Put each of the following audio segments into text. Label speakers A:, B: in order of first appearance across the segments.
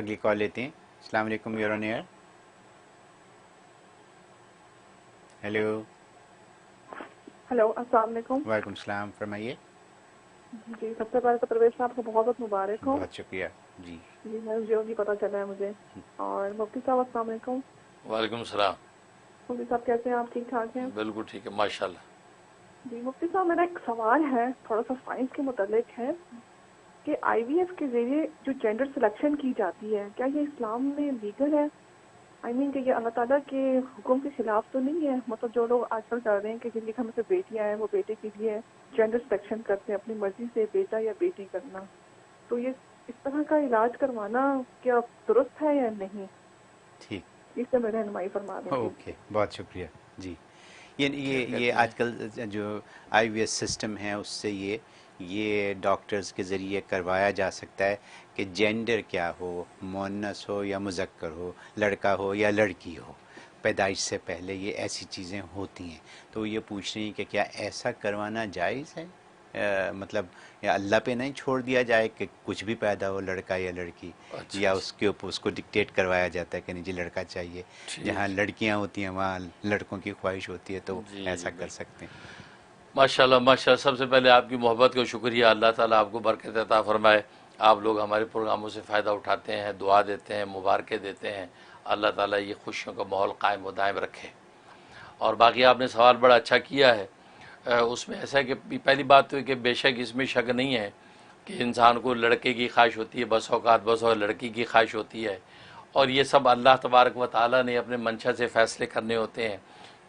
A: اگلی کال لیتے ہیں. السلام علیکم، you're on air. Hello.
B: Hello, السلام علیکم.
A: وعلیکم السلام، فرمائیے.
B: جی، سب سے پہلے تو پرویز صاحب کو بہت بہت مبارک ہو.
A: بہت شکریہ. جی
B: جی، میں جیو کی پتہ چلا ہے مجھے. اور مفتی صاحب السلام علیکم.
C: وعلیکم السلام.
B: مفتی صاحب کیسے ہیں آپ؟ ٹھیک ٹھاک ہیں؟
C: بالکل ٹھیک ہے، ماشاء اللہ.
B: جی مفتی صاحب، میرا ایک سوال ہے تھوڑا سا سائنس کے متعلق ہے کہ آئی وی ایف کے ذریعے جو جینڈر سلیکشن کی جاتی ہے، کیا یہ اسلام میں لیگل ہے؟ آئی مین کہ یہ اللہ تعالیٰ کے حکم کے خلاف تو نہیں ہے؟ مطلب جو لوگ آج کل کر رہے ہیں کہ جن کے گھر میں سے بیٹیاں ہیں وہ بیٹے کے لیے جینڈر سلیکشن کرتے ہیں اپنی مرضی سے بیٹا یا بیٹی کرنا، تو یہ اس طرح کا علاج کروانا کیا درست ہے یا نہیں؟
A: ٹھیک.
B: اس سے میں رہنمائی فرما دیں گے.
A: اوکے، بہت شکریہ. جی، یہ
C: کہتے ہیں
A: آج کل جو آئی وی ایس سسٹم ہے اس سے یہ ڈاکٹرز کے ذریعے کروایا جا سکتا ہے کہ جینڈر کیا ہو، مؤنث ہو یا مذکر ہو، لڑکا ہو یا لڑکی ہو، پیدائش سے پہلے یہ ایسی چیزیں ہوتی ہیں. تو یہ پوچھ رہی ہیں کہ کیا ایسا کروانا جائز ہے؟ مطلب یا اللہ پہ نہیں چھوڑ دیا جائے کہ کچھ بھی پیدا ہو، لڑکا یا لڑکی،
C: اچھا
A: یا
C: اچھا،
A: اس کے اوپر اس کو ڈکٹیٹ کروایا جاتا ہے کہ نہیں جی لڑکا چاہیے. جہاں
C: ٹھیک.
A: لڑکیاں ہوتی ہیں وہاں لڑکوں کی خواہش ہوتی ہے، تو
C: جی
A: ایسا کر
C: بالکل،
A: سکتے ہیں.
C: ماشاء اللہ ماشاء اللہ. سب سے پہلے آپ کی محبت کو شکریہ. اللہ تعالیٰ آپ کو برکت عطا فرمائے. آپ لوگ ہمارے پروگراموں سے فائدہ اٹھاتے ہیں، دعا دیتے ہیں، مبارکیں دیتے ہیں. اللہ تعالیٰ یہ خوشیوں کا ماحول قائم و دائم رکھے. اور باقی آپ نے سوال بڑا اچھا کیا ہے. اس میں ایسا ہے کہ پہلی بات تو ہے کہ بے شک اس میں شک نہیں ہے کہ انسان کو لڑکے کی خواہش ہوتی ہے، بس اوقات لڑکی کی خواہش ہوتی ہے، اور یہ سب اللہ تبارک و تعالیٰ نے اپنے منشا سے فیصلے کرنے ہوتے ہیں.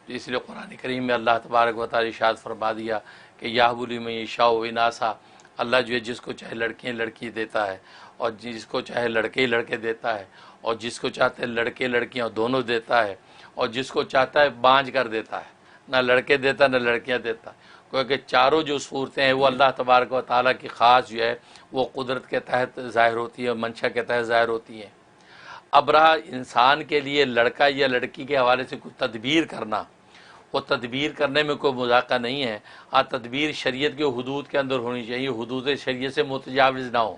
C: اس لیے قرآن کریم میں اللہ تبارک و تعالیٰ ارشاد فرما دیا کہ یاہب لمن یشاء اناسا، اللہ جو ہے جس کو چاہے لڑکیاں لڑکی دیتا ہے، اور جس کو چاہے لڑکے لڑکے دیتا ہے، اور جس کو چاہتے ہیں لڑکے لڑکیاں دونوں دیتا ہے، اور جس کو چاہتا ہے بانجھ کر دیتا ہے، نہ لڑکے دیتا نہ لڑکیاں دیتا. کیونکہ چاروں جو صورتیں ہیں وہ اللہ تبارک و تعالیٰ کی خاص جو ہے وہ قدرت کے تحت ظاہر ہوتی ہے، منشا کے تحت ظاہر ہوتی ہیں. اب رہا انسان کے لیے لڑکا یا لڑکی کے حوالے سے کوئی تدبیر کرنا، وہ تدبیر کرنے میں کوئی مذاقہ نہیں ہے. ہاں، تدبیر شریعت کے حدود کے اندر ہونی چاہیے، حدود شریعت سے متجاوز نہ ہو.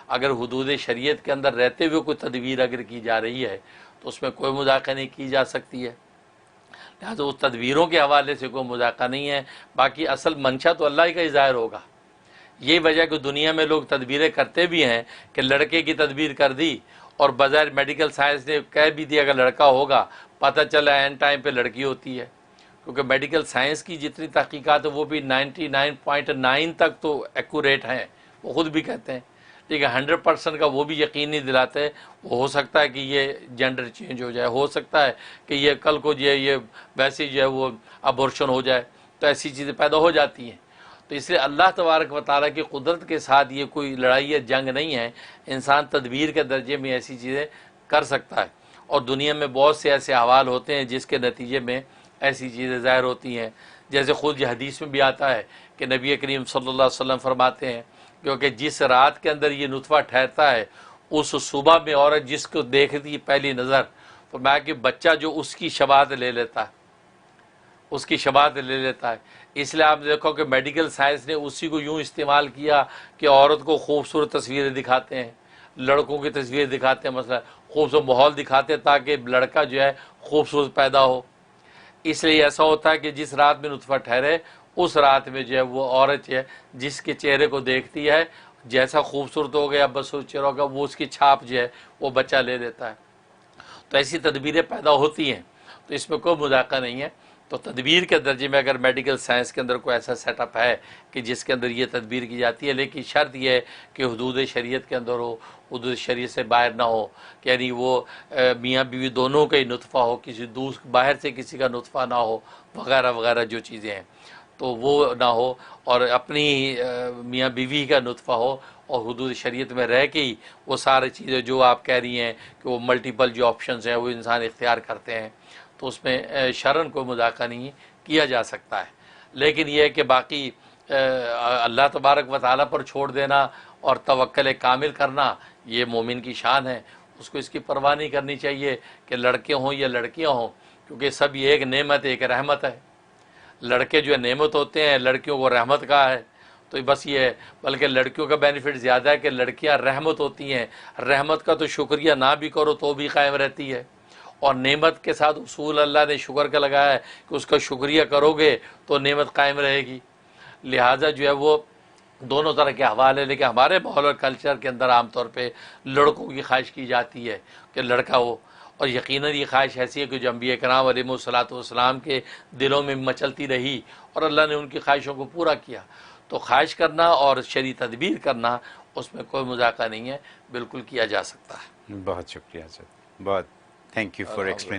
C: اگر حدود شریعت کے اندر رہتے ہوئے کوئی تدبیر اگر کی جا رہی ہے تو اس میں کوئی مذاقہ نہیں کی جا سکتی ہے. لہٰذا اس تدبیروں کے حوالے سے کوئی مذاقہ نہیں ہے. باقی اصل منشا تو اللہ ہی کا ہی ظاہر ہوگا. یہ وجہ کہ دنیا میں لوگ تدبیریں کرتے بھی ہیں کہ لڑکے کی تدبیر کر دی، اور بظاہر میڈیکل سائنس نے کہہ بھی دیا اگر لڑکا ہوگا، پتہ چلا این ٹائم پہ لڑکی ہوتی ہے. کیونکہ میڈیکل سائنس کی جتنی تحقیقات ہیں وہ بھی 99.9 تک تو ایکوریٹ ہیں، وہ خود بھی کہتے ہیں. لیکن 100% کا وہ بھی یقین نہیں دلاتے. وہ ہو سکتا ہے کہ یہ جینڈر چینج ہو جائے، ہو سکتا ہے کہ یہ کل کو جو ہے یہ ویسے جو ہے وہ ابورشن ہو جائے، تو ایسی چیزیں پیدا ہو جاتی ہیں. تو اس لیے اللہ تبارک و تعالیٰ کی قدرت کے ساتھ یہ کوئی لڑائی یا جنگ نہیں ہے. انسان تدبیر کے درجے میں ایسی چیزیں کر سکتا ہے. اور دنیا میں بہت سے ایسے احوال ہوتے ہیں جس کے نتیجے میں ایسی چیزیں ظاہر ہوتی ہیں. جیسے خود یہ حدیث میں بھی آتا ہے کہ نبی کریم صلی اللہ علیہ وسلم فرماتے ہیں کیونکہ جس رات کے اندر یہ نطفہ ٹھہرتا ہے اس صبح میں عورت جس کو دیکھتی ہے پہلی نظر، فرمایا کہ بچہ جو اس کی شباہت لے لیتا ہے، اس کی شباہت لے لیتا ہے. اس لیے آپ دیکھو کہ میڈیکل سائنس نے اسی کو یوں استعمال کیا کہ عورت کو خوبصورت تصویریں دکھاتے ہیں، لڑکوں کی تصویریں دکھاتے ہیں، مثلا خوبصورت ماحول دکھاتے ہیں تاکہ لڑکا جو ہے خوبصورت پیدا ہو. اس لیے ایسا ہوتا ہے کہ جس رات میں نطفہ ٹھہرے اس رات میں جو ہے وہ عورت جو ہے جس کے چہرے کو دیکھتی ہے، جیسا خوبصورت ہو گیا بس اس چہرہ کا وہ اس کی چھاپ جو ہے وہ بچہ لے لیتا ہے. تو ایسی تدبیریں پیدا ہوتی ہیں، تو اس میں کوئی مذاقہ نہیں ہے. تو تدبیر کے درجے میں اگر میڈیکل سائنس کے اندر کوئی ایسا سیٹ اپ ہے کہ جس کے اندر یہ تدبیر کی جاتی ہے، لیکن شرط یہ ہے کہ حدود شریعت کے اندر ہو، حدود شریعت سے باہر نہ ہو. یعنی وہ میاں بیوی دونوں کا ہی نطفہ ہو، کسی باہر سے کسی کا نطفہ نہ ہو، وغیرہ وغیرہ جو چیزیں ہیں تو وہ نہ ہو، اور اپنی میاں بیوی کا نطفہ ہو، اور حدود شریعت میں رہ کے ہی وہ ساری چیزیں جو آپ کہہ رہی ہیں کہ وہ ملٹیپل جو آپشنز ہیں وہ انسان اختیار کرتے ہیں، تو اس میں شرعاً کوئی مذاقہ نہیں کیا جا سکتا ہے. لیکن یہ ہے کہ باقی اللہ تبارک و تعالیٰ پر چھوڑ دینا اور توکل کامل کرنا یہ مومن کی شان ہے. اس کو اس کی پرواہ نہیں کرنی چاہیے کہ لڑکے ہوں یا لڑکیاں ہوں، کیونکہ سب یہ ایک نعمت ایک رحمت ہے. لڑکے جو ہے نعمت ہوتے ہیں، لڑکیوں کو رحمت کہا ہے. تو بس یہ ہے، بلکہ لڑکیوں کا بینیفٹ زیادہ ہے کہ لڑکیاں رحمت ہوتی ہیں، رحمت کا تو شکریہ نہ بھی کرو تو بھی قائم رہتی ہے، اور نعمت کے ساتھ اصول اللہ نے شکر کا لگایا ہے کہ اس کا شکریہ کرو گے تو نعمت قائم رہے گی۔ لہٰذا جو ہے وہ دونوں طرح کے حوالے، لیکن ہمارے ماحول اور کلچر کے اندر عام طور پہ لڑکوں کی خواہش کی جاتی ہے کہ لڑکا ہو، اور یقیناً یہ خواہش ایسی ہے کہ جو انبیاء کرام علیہم الصلوۃ والسلام کے دلوں میں مچلتی رہی اور اللہ نے ان کی خواہشوں کو پورا کیا۔ تو خواہش کرنا اور شرعی تدبیر کرنا اس میں کوئی مذاکرہ نہیں ہے، بالکل کیا جا سکتا ہے۔
A: بہت شکریہ سر، بہت تھینک یو فار ایکسپلین